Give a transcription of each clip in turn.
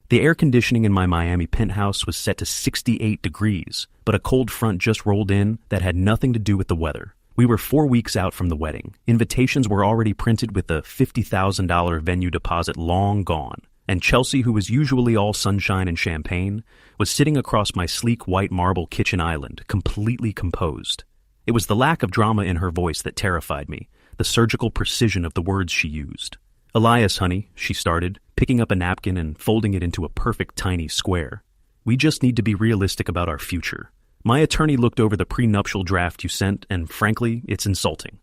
The air conditioning in my Miami penthouse was set to 68 degrees, but a cold front just rolled in that had nothing to do with the weather. We were 4 weeks out from the wedding. Invitations were already printed with the $50,000 venue deposit long gone, and Chelsea, who was usually all sunshine and champagne, was sitting across my sleek white marble kitchen island, completely composed. It was the lack of drama in her voice that terrified me, the surgical precision of the words she used. "Elias, honey," she started, picking up a napkin and folding it into a perfect tiny square. "We just need to be realistic about our future. My attorney looked over the prenuptial draft you sent, and frankly, it's insulting.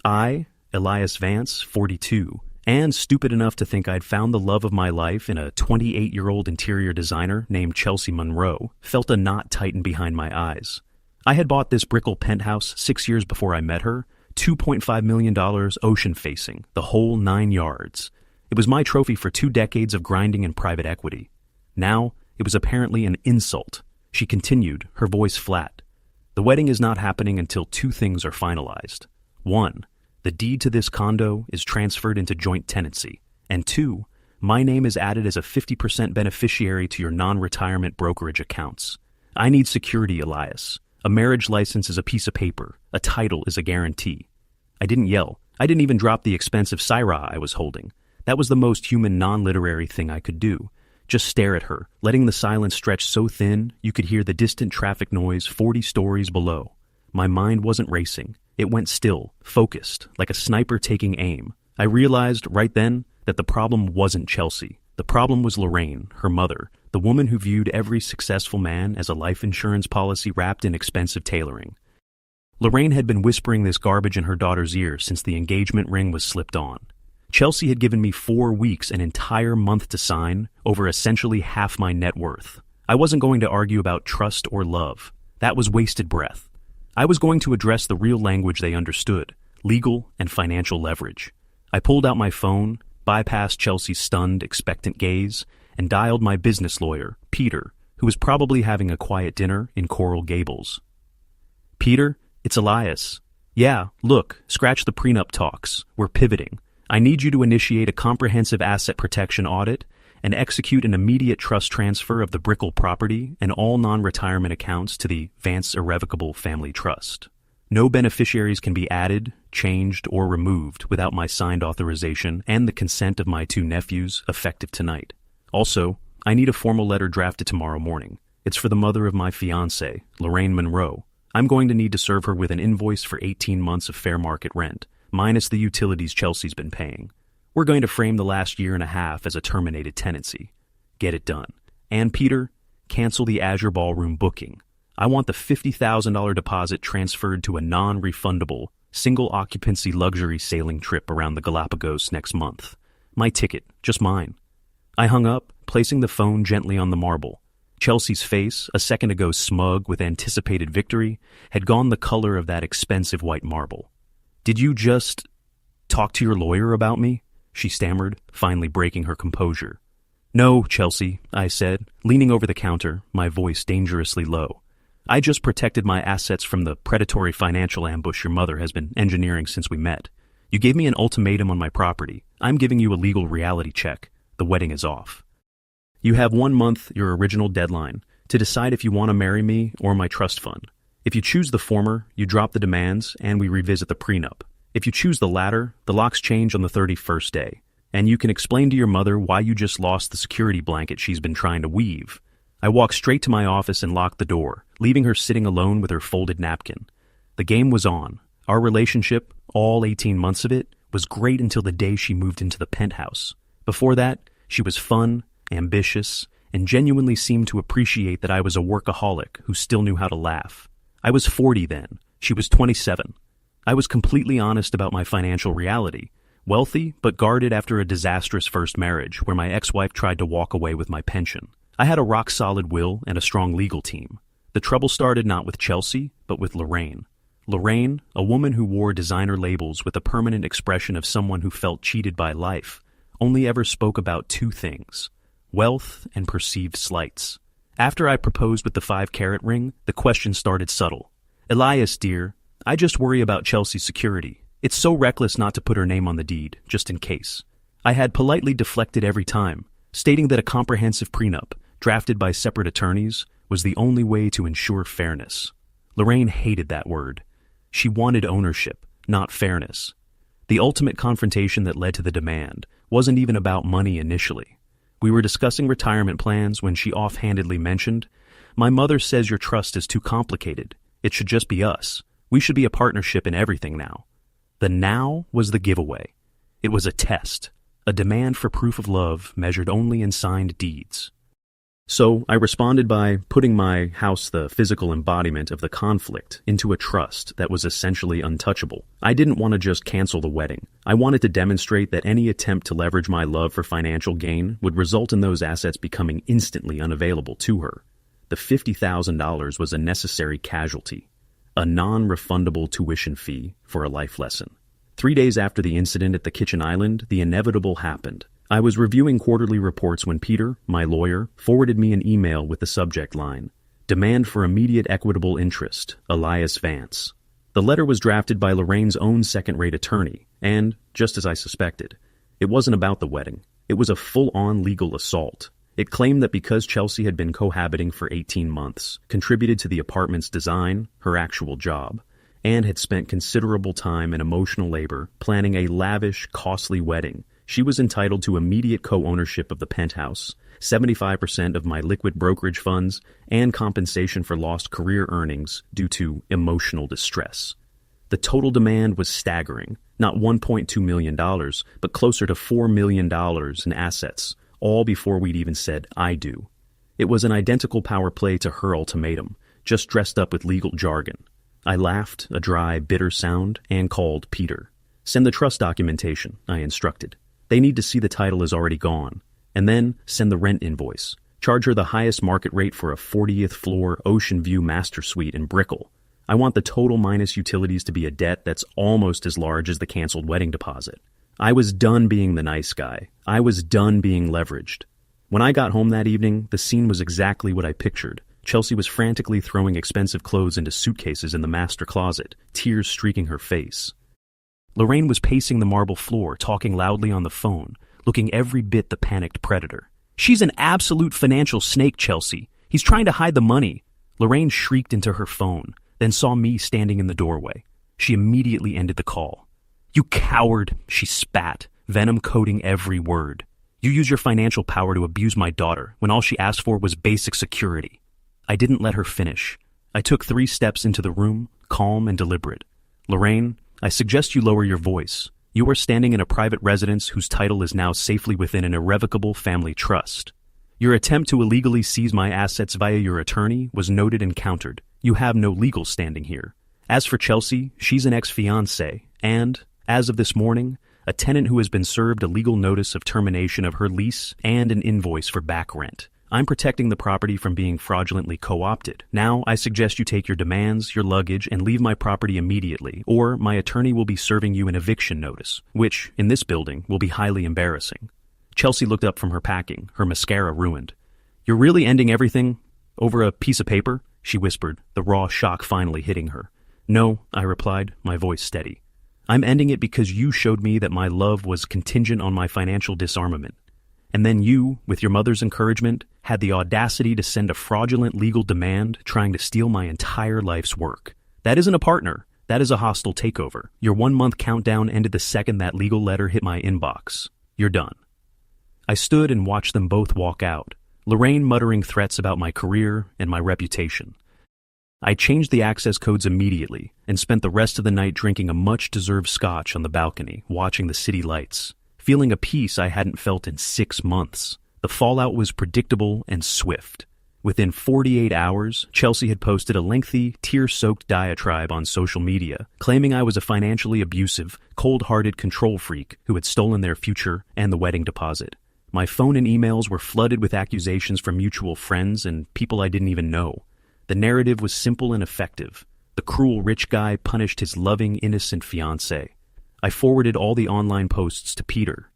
I, Elias Vance, 42, and stupid enough to think I'd found the love of my life in a 28-year-old interior designer named Chelsea Monroe, felt a knot tighten behind my eyes. I had bought this Brickell penthouse 6 years before I met her, $2.5 million ocean-facing, the whole 9 yards. It was my trophy for 2 decades of grinding in private equity. Now, it was apparently an insult. She continued, her voice flat. The wedding is not happening until 2 things are finalized. 1, the deed to this condo is transferred into joint tenancy. And 2, my name is added as a 50% beneficiary to your non-retirement brokerage accounts. I need security, Elias. A marriage license is a piece of paper. A title is a guarantee. I didn't yell. I didn't even drop the expensive Syrah I was holding. That was the most human, non-literary thing I could do. Just stare at her, letting the silence stretch so thin you could hear the distant traffic noise 40 stories below. My mind wasn't racing. It went still, focused, like a sniper taking aim. I realized right then that the problem wasn't Chelsea. The problem was Lorraine, her mother, the woman who viewed every successful man as a life insurance policy wrapped in expensive tailoring. Lorraine had been whispering this garbage in her daughter's ear since the engagement ring was slipped on. Chelsea had given me 4 weeks, an entire month to sign, over essentially half my net worth. I wasn't going to argue about trust or love. That was wasted breath. I was going to address the real language they understood, legal and financial leverage. I pulled out my phone, bypassed Chelsea's stunned, expectant gaze, and dialed my business lawyer, Peter, who was probably having a quiet dinner in Coral Gables. "Peter, it's Elias. Yeah, look, scratch the prenup talks. We're pivoting. I need you to initiate a comprehensive asset protection audit and execute an immediate trust transfer of the Brickell property and all non-retirement accounts to the Vance Irrevocable Family Trust. No beneficiaries can be added, changed, or removed without my signed authorization and the consent of my 2 nephews, effective tonight. Also, I need a formal letter drafted tomorrow morning. It's for the mother of my fiancée, Lorraine Monroe. I'm going to need to serve her with an invoice for 18 months of fair market rent, minus the utilities Chelsea's been paying. We're going to frame the last year and a half as a terminated tenancy. Get it done. And Peter, cancel the Azure Ballroom booking. I want the $50,000 deposit transferred to a non-refundable, single-occupancy luxury sailing trip around the Galapagos next month. My ticket, just mine." I hung up, placing the phone gently on the marble. Chelsea's face, a second ago smug with anticipated victory, had gone the color of that expensive white marble. "Did you just talk to your lawyer about me?" she stammered, finally breaking her composure. "No, Chelsea," I said, leaning over the counter, my voice dangerously low. "I just protected my assets from the predatory financial ambush your mother has been engineering since we met. You gave me an ultimatum on my property. I'm giving you a legal reality check. The wedding is off. You have 1 month, your original deadline, to decide if you want to marry me or my trust fund. If you choose the former, you drop the demands and we revisit the prenup. If you choose the latter, the locks change on the 31st day, and you can explain to your mother why you just lost the security blanket she's been trying to weave." I walked straight to my office and locked the door, leaving her sitting alone with her folded napkin. The game was on. Our relationship, all 18 months of it, was great until the day she moved into the penthouse. Before that, she was fun, ambitious, and genuinely seemed to appreciate that I was a workaholic who still knew how to laugh. I was 40 then. She was 27. I was completely honest about my financial reality. Wealthy, but guarded after a disastrous first marriage where my ex-wife tried to walk away with my pension. I had a rock-solid will and a strong legal team. The trouble started not with Chelsea, but with Lorraine. Lorraine, a woman who wore designer labels with a permanent expression of someone who felt cheated by life, only ever spoke about 2 things: wealth and perceived slights. After I proposed with the 5-carat ring, the question started subtle. "Elias, dear, I just worry about Chelsea's security. It's so reckless not to put her name on the deed, just in case." I had politely deflected every time. stating that a comprehensive prenup, drafted by separate attorneys, was the only way to ensure fairness. Lorraine hated that word. She wanted ownership, not fairness. The ultimate confrontation that led to the demand wasn't even about money initially. We were discussing retirement plans when she offhandedly mentioned, "My mother says your trust is too complicated. It should just be us. We should be a partnership in everything now." The now was the giveaway. It was a test, a demand for proof of love measured only in signed deeds. So I responded by putting my house, the physical embodiment of the conflict, into a trust that was essentially untouchable. I didn't want to just cancel the wedding. I wanted to demonstrate that any attempt to leverage my love for financial gain would result in those assets becoming instantly unavailable to her. The $50,000 was a necessary casualty, a non-refundable tuition fee for a life lesson. 3 days after the incident at the kitchen island, the inevitable happened. I was reviewing quarterly reports when Peter, my lawyer, forwarded me an email with the subject line, "Demand for immediate equitable interest, Elias Vance." The letter was drafted by Lorraine's own second-rate attorney, and, just as I suspected, it wasn't about the wedding. It was a full-on legal assault. It claimed that because Chelsea had been cohabiting for 18 months, contributed to the apartment's design, her actual job, and had spent considerable time and emotional labor planning a lavish, costly wedding, she was entitled to immediate co-ownership of the penthouse, 75% of my liquid brokerage funds, and compensation for lost career earnings due to emotional distress. The total demand was staggering, not $1.2 million, but closer to $4 million in assets, all before we'd even said, "I do." It was an identical power play to her ultimatum, just dressed up with legal jargon. I laughed, a dry, bitter sound, and called Peter. "Send the trust documentation," I instructed. "They need to see the title is already gone. And then send the rent invoice. Charge her the highest market rate for a 40th floor Ocean View master suite in Brickell. I want the total minus utilities to be a debt that's almost as large as the canceled wedding deposit." I was done being the nice guy. I was done being leveraged. When I got home that evening, the scene was exactly what I pictured. Chelsea was frantically throwing expensive clothes into suitcases in the master closet, tears streaking her face. Lorraine was pacing the marble floor, talking loudly on the phone, looking every bit the panicked predator. "She's an absolute financial snake, Chelsea. He's trying to hide the money." Lorraine shrieked into her phone, then saw me standing in the doorway. She immediately ended the call. "You coward," she spat, venom coating every word. "You use your financial power to abuse my daughter when all she asked for was basic security." I didn't let her finish. I took 3 steps into the room, calm and deliberate. "Lorraine, I suggest you lower your voice. You are standing in a private residence whose title is now safely within an irrevocable family trust. Your attempt to illegally seize my assets via your attorney was noted and countered. You have no legal standing here. As for Chelsea, she's an ex-fiancée, and, as of this morning, a tenant who has been served a legal notice of termination of her lease and an invoice for back rent. I'm protecting the property from being fraudulently co-opted. Now, I suggest you take your demands, your luggage, and leave my property immediately, or my attorney will be serving you an eviction notice, which, in this building, will be highly embarrassing." Chelsea looked up from her packing, her mascara ruined. "You're really ending everything over a piece of paper?" she whispered, the raw shock finally hitting her. "No," I replied, my voice steady. "I'm ending it because you showed me that my love was contingent on my financial disarmament. And then you, with your mother's encouragement, had the audacity to send a fraudulent legal demand trying to steal my entire life's work. That isn't a partner. That is a hostile takeover. Your 1-month countdown ended the second that legal letter hit my inbox. You're done." I stood and watched them both walk out, Lorraine muttering threats about my career and my reputation. I changed the access codes immediately and spent the rest of the night drinking a much-deserved scotch on the balcony, watching the city lights, feeling a peace I hadn't felt in 6 months. The fallout was predictable and swift. Within 48 hours, Chelsea had posted a lengthy, tear-soaked diatribe on social media, claiming I was a financially abusive, cold-hearted control freak who had stolen their future and the wedding deposit. My phone and emails were flooded with accusations from mutual friends and people I didn't even know. The narrative was simple and effective. The cruel rich guy punished his loving, innocent fiancée. I forwarded all the online posts to Peter.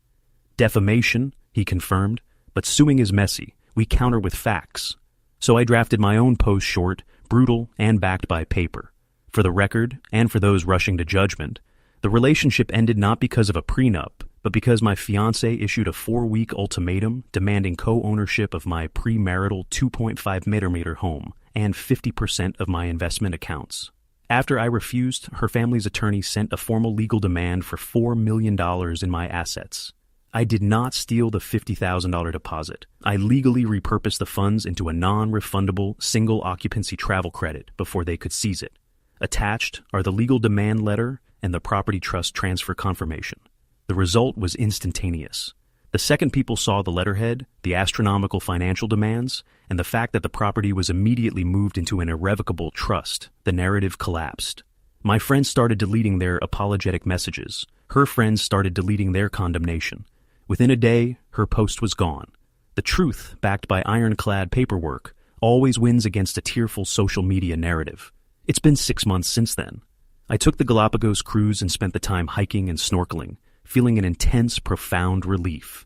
"Defamation," he confirmed, "but suing is messy. We counter with facts." So I drafted my own post short, brutal, and backed by paper. For the record, and for those rushing to judgment, the relationship ended not because of a prenup, But because my fiancée issued a 4-week ultimatum demanding co-ownership of my premarital 2.5-meter home and 50% of my investment accounts. After I refused, her family's attorney sent a formal legal demand for $4 million in my assets. I did not steal the $50,000 deposit. I legally repurposed the funds into a non-refundable single-occupancy travel credit before they could seize it. Attached are the legal demand letter and the property trust transfer confirmation. The result was instantaneous. The second people saw the letterhead, the astronomical financial demands, and the fact that the property was immediately moved into an irrevocable trust, the narrative collapsed. My friends started deleting their apologetic messages. Her friends started deleting their condemnation. Within a day, her post was gone. The truth, backed by ironclad paperwork, always wins against a tearful social media narrative. It's been 6 months since then. I took the Galapagos cruise and spent the time hiking and snorkeling, feeling an intense, profound relief.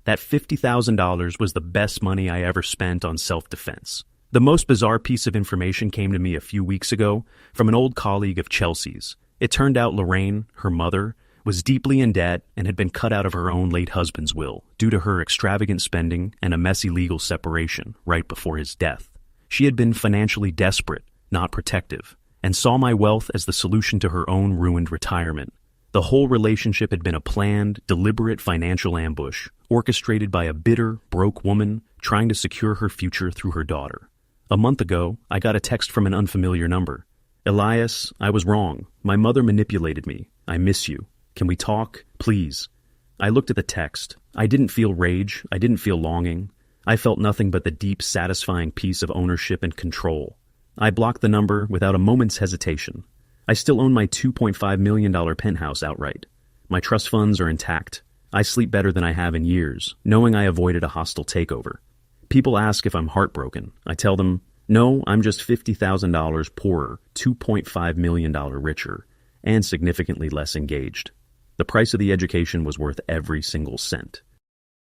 That $50,000 was the best money I ever spent on self-defense. The most bizarre piece of information came to me a few weeks ago from an old colleague of Chelsea's. It turned out Lorraine, her mother, was deeply in debt and had been cut out of her own late husband's will due to her extravagant spending and a messy legal separation right before his death. She had been financially desperate, not protective, and saw my wealth as the solution to her own ruined retirement. The whole relationship had been a planned, deliberate financial ambush, orchestrated by a bitter, broke woman trying to secure her future through her daughter. A month ago, I got a text from an unfamiliar number. "Elias, I was wrong. My mother manipulated me. I miss you. Can we talk? Please." I looked at the text. I didn't feel rage. I didn't feel longing. I felt nothing but the deep, satisfying peace of ownership and control. I blocked the number without a moment's hesitation. I still own my $2.5 million penthouse outright. My trust funds are intact. I sleep better than I have in years, knowing I avoided a hostile takeover. People ask if I'm heartbroken. I tell them, no, I'm just $50,000 poorer, $2.5 million richer, and significantly less engaged. The price of the education was worth every single cent.